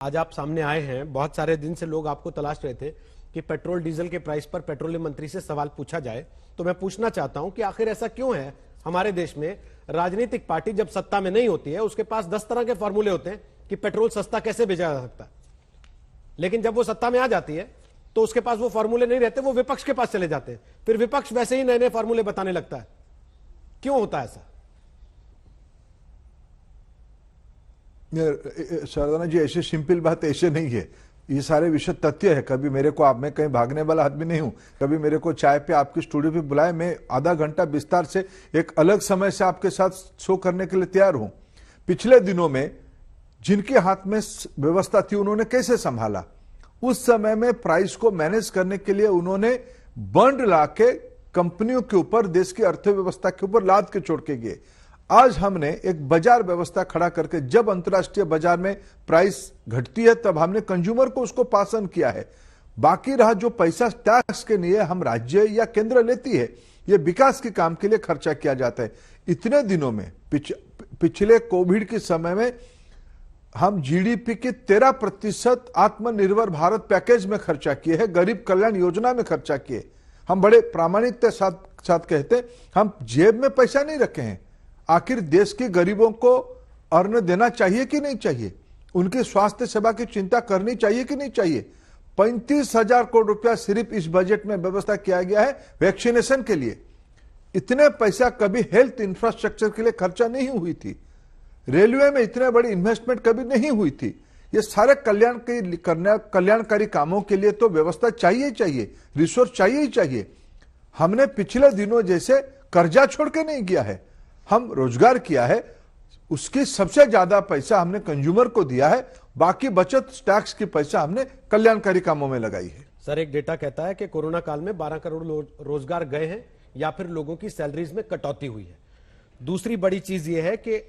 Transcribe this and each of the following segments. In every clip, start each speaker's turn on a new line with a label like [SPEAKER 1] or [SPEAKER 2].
[SPEAKER 1] आज आप सामने आए हैं। बहुत सारे दिन से लोग आपको तलाश रहे थे कि पेट्रोल डीजल के प्राइस पर पेट्रोलियम मंत्री से सवाल पूछा जाए। तो मैं पूछना चाहता हूं कि आखिर ऐसा क्यों है हमारे देश में राजनीतिक पार्टी जब सत्ता में नहीं होती है उसके पास 10 तरह के फॉर्मूले होते हैं कि पेट्रोल सस्ता कैसे बेचा जा सकता है, लेकिन जब वो सत्ता में आ जाती है तो उसके पास वो फॉर्मूले नहीं रहते, वो विपक्ष के पास चले जाते हैं। फिर विपक्ष वैसे ही नए नए फॉर्मूले बताने लगता है। क्यों होता है ऐसा?
[SPEAKER 2] शारदाना जी, ऐसे सिंपल बात ऐसे नहीं है। ये सारे विषय तथ्य है। कभी मेरे को मैं कहीं भागने वाला आदमी नहीं हूं। कभी मेरे को चाय पे आपके स्टूडियो पे बुलाए, मैं आधा घंटा विस्तार से एक अलग समय से आपके साथ शो करने के लिए तैयार हूं। पिछले दिनों में जिनके हाथ में व्यवस्था थी उन्होंने कैसे संभाला, उस समय में प्राइस को मैनेज करने के लिए उन्होंने बंड लाके कंपनियों के ऊपर, देश की अर्थव्यवस्था के ऊपर लाद के छोड़ के गए। आज हमने एक बाजार व्यवस्था खड़ा करके, जब अंतर्राष्ट्रीय बाजार में प्राइस घटती है तब हमने कंज्यूमर को उसको पास ऑन किया है। बाकी रहा जो पैसा टैक्स के लिए हम राज्य या केंद्र लेती है, ये विकास के काम के लिए खर्चा किया जाता है। इतने दिनों में पिछले कोविड के समय में हम जीडीपी के 13% आत्मनिर्भर भारत पैकेज में खर्चा किए हैं, गरीब कल्याण योजना में खर्चा किए। हम बड़े प्रामाणिकता के साथ कहते हैं हम जेब में पैसा नहीं रखे हैं। आखिर देश के गरीबों को अन्न देना चाहिए कि नहीं चाहिए, उनकी स्वास्थ्य सेवा की चिंता करनी चाहिए कि नहीं चाहिए। 35,000 करोड़ रुपया सिर्फ इस बजट में व्यवस्था किया गया है वैक्सीनेशन के लिए। इतने पैसा कभी हेल्थ इंफ्रास्ट्रक्चर के लिए खर्चा नहीं हुई थी। रेलवे में इतने बड़ी इन्वेस्टमेंट कभी नहीं हुई थी। ये सारे कल्याणकारी कामों के लिए तो व्यवस्था चाहिए चाहिए, रिसोर्स चाहिए ही चाहिए। हमने पिछले दिनों जैसे कर्जा छोड़ के नहीं किया है, हम रोजगार किया है। उसकी सबसे ज्यादा पैसा हमने कंज्यूमर को दिया है, बाकी बचत टैक्स की पैसा हमने कल्याणकारी कामों में लगाई है।
[SPEAKER 1] सर, एक डेटा कहता है कि कोरोना काल में 12 करोड़ रोजगार गए हैं या फिर लोगों की सैलरीज में कटौती हुई है। दूसरी बड़ी चीज यह है कि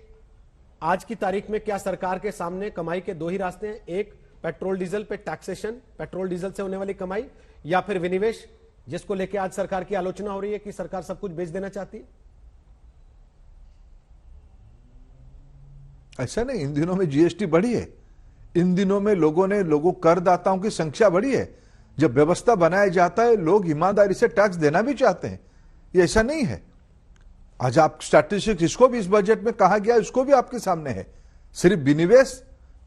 [SPEAKER 1] आज की तारीख में क्या सरकार के सामने कमाई के दो ही रास्ते हैं? एक, पेट्रोल डीजल पे टैक्सेशन, पेट्रोल डीजल से होने वाली कमाई, या फिर विनिवेश, जिसको लेकर आज सरकार की आलोचना हो रही है कि सरकार सब कुछ बेच देना चाहती है।
[SPEAKER 2] ऐसा नहीं, इन दिनों में जीएसटी बढ़ी है, इन दिनों में लोगों करदाताओं की संख्या बढ़ी है। जब व्यवस्था बनाया जाता है लोग ईमानदारी से टैक्स देना भी चाहते हैं। ये ऐसा नहीं है। आज आप स्टैटिस्टिक्स, इसको भी इस बजट में कहा गया, इसको भी आपके सामने है। सिर्फ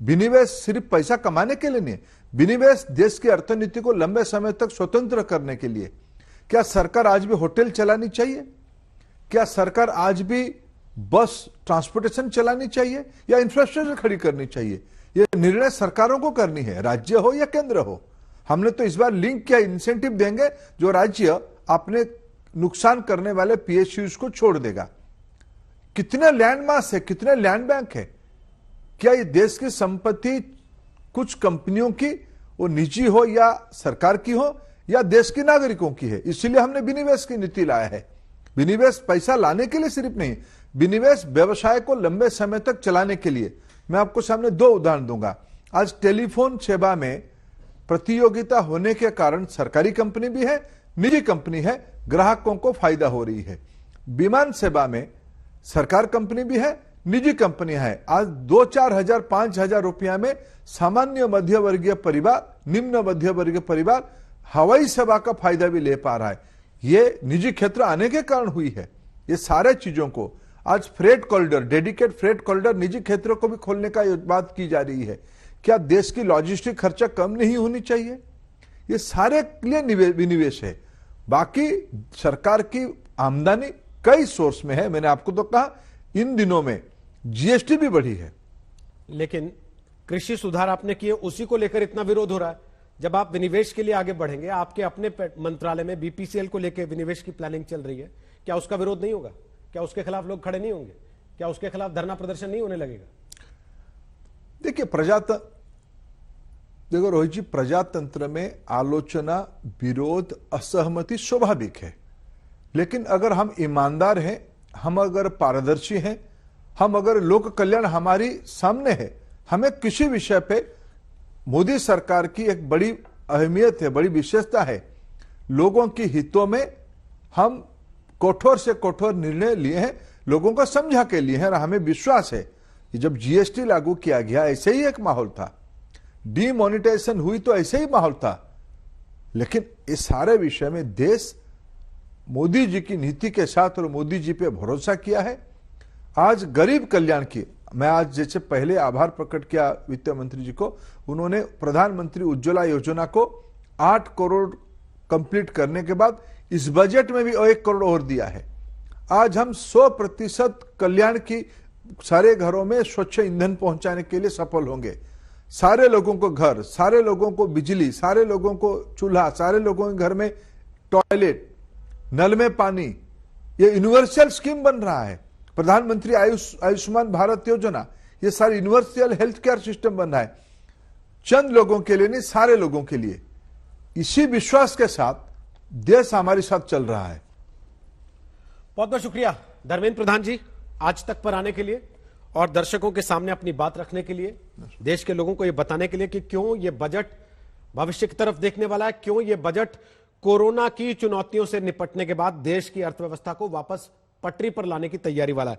[SPEAKER 2] विनिवेश सिर्फ पैसा कमाने के लिए नहीं, विनिवेश देश की अर्थनीति को लंबे समय तक स्वतंत्र करने के लिए। क्या सरकार आज भी होटल चलानी चाहिए? क्या सरकार आज भी बस ट्रांसपोर्टेशन चलानी चाहिए या इंफ्रास्ट्रक्चर खड़ी करनी चाहिए? ये निर्णय सरकारों को करनी है, राज्य हो या केंद्र हो। हमने तो इस बार लिंक किया, इंसेंटिव देंगे जो राज्य अपने नुकसान करने वाले पीएसयूज को छोड़ देगा। कितने लैंड मास है, कितने लैंड बैंक है? क्या ये देश की संपत्ति कुछ कंपनियों की, वो निजी हो या सरकार की हो या देश के नागरिकों की है? इसलिए हमने विनिवेश की नीति लाया है। विनिवेश पैसा लाने के लिए सिर्फ नहीं, विनिवेश व्यवसाय को लंबे समय तक चलाने के लिए। मैं आपको सामने दो उदाहरण दूंगा। आज टेलीफोन सेवा में प्रतियोगिता होने के कारण सरकारी कंपनी भी है, निजी कंपनी है, ग्राहकों को फायदा हो रही है। विमान सेवा में सरकार कंपनी भी है, निजी कंपनी है। आज 2-4 हजार 5 हजार रुपया में सामान्य मध्यवर्गीय परिवार, निम्न मध्यवर्गीय परिवार हवाई सेवा का फायदा भी ले पा रहा है। ये निजी क्षेत्र आने के कारण हुई है। ये सारे चीजों को आज freight corridor, dedicate freight corridor निजी क्षेत्रों को भी खोलने का बात की जा रही है। क्या देश की लॉजिस्टिक खर्चा कम नहीं होनी चाहिए? ये सारे के लिए विनिवेश है। बाकी सरकार की आमदनी कई सोर्स में है। मैंने आपको तो कहा इन दिनों में जीएसटी भी बढ़ी है।
[SPEAKER 1] लेकिन कृषि सुधार आपने किए, उसी को लेकर इतना विरोध हो रहा है। जब आप विनिवेश के लिए आगे बढ़ेंगे, आपके अपने मंत्रालय में बीपीसीएल को लेकर विनिवेश की प्लानिंग चल रही है, क्या उसका विरोध नहीं होगा? क्या उसके खिलाफ लोग खड़े नहीं होंगे? क्या उसके खिलाफ धरना प्रदर्शन नहीं होने लगेगा?
[SPEAKER 2] देखो रोहित जी, प्रजातंत्र में आलोचना, विरोध, असहमति स्वाभाविक है। लेकिन अगर हम ईमानदार हैं, हम अगर पारदर्शी हैं, हम अगर लोक कल्याण हमारी सामने है, हमें किसी विषय पे मोदी सरकार की एक बड़ी अहमियत है, बड़ी विशेषता है। लोगों के हितों में हम कठोर से कठोर निर्णय लिए हैं, लोगों को समझा के लिए हैं और हमें विश्वास है कि जब जीएसटी लागू किया गया ऐसे ही एक माहौल था। डीमोनेटाइजेशन हुई तो ऐसे ही माहौल था, लेकिन इस सारे विषय में देश मोदी जी की नीति के साथ और मोदी जी पे भरोसा किया है। आज गरीब कल्याण की, मैं आज जैसे पहले आभार प्रकट किया वित्त मंत्री जी को, उन्होंने प्रधानमंत्री उज्ज्वला योजना को 8 करोड़ कंप्लीट करने के बाद इस बजट में भी 1 करोड़ और दिया है। आज हम 100% कल्याण की, सारे घरों में स्वच्छ ईंधन पहुंचाने के लिए सफल होंगे। सारे लोगों को घर, सारे लोगों को बिजली, सारे लोगों को चूल्हा, सारे लोगों के घर में टॉयलेट, नल में पानी, ये यूनिवर्सल स्कीम बन रहा है। प्रधानमंत्री आयुष्मान भारत योजना, ये सारी यूनिवर्सल हेल्थ केयर सिस्टम बन रहा है, चंद लोगों के लिए नहीं, सारे लोगों के लिए। इसी विश्वास के साथ देश हमारे साथ चल रहा है।
[SPEAKER 1] बहुत बहुत शुक्रिया धर्मेंद्र प्रधान जी, आज तक पर आने के लिए और दर्शकों के सामने अपनी बात रखने के लिए, देश के लोगों को यह बताने के लिए कि क्यों यह बजट भविष्य की तरफ देखने वाला है, क्यों यह बजट कोरोना की चुनौतियों से निपटने के बाद देश की अर्थव्यवस्था को वापस पटरी पर लाने की तैयारी वाला है।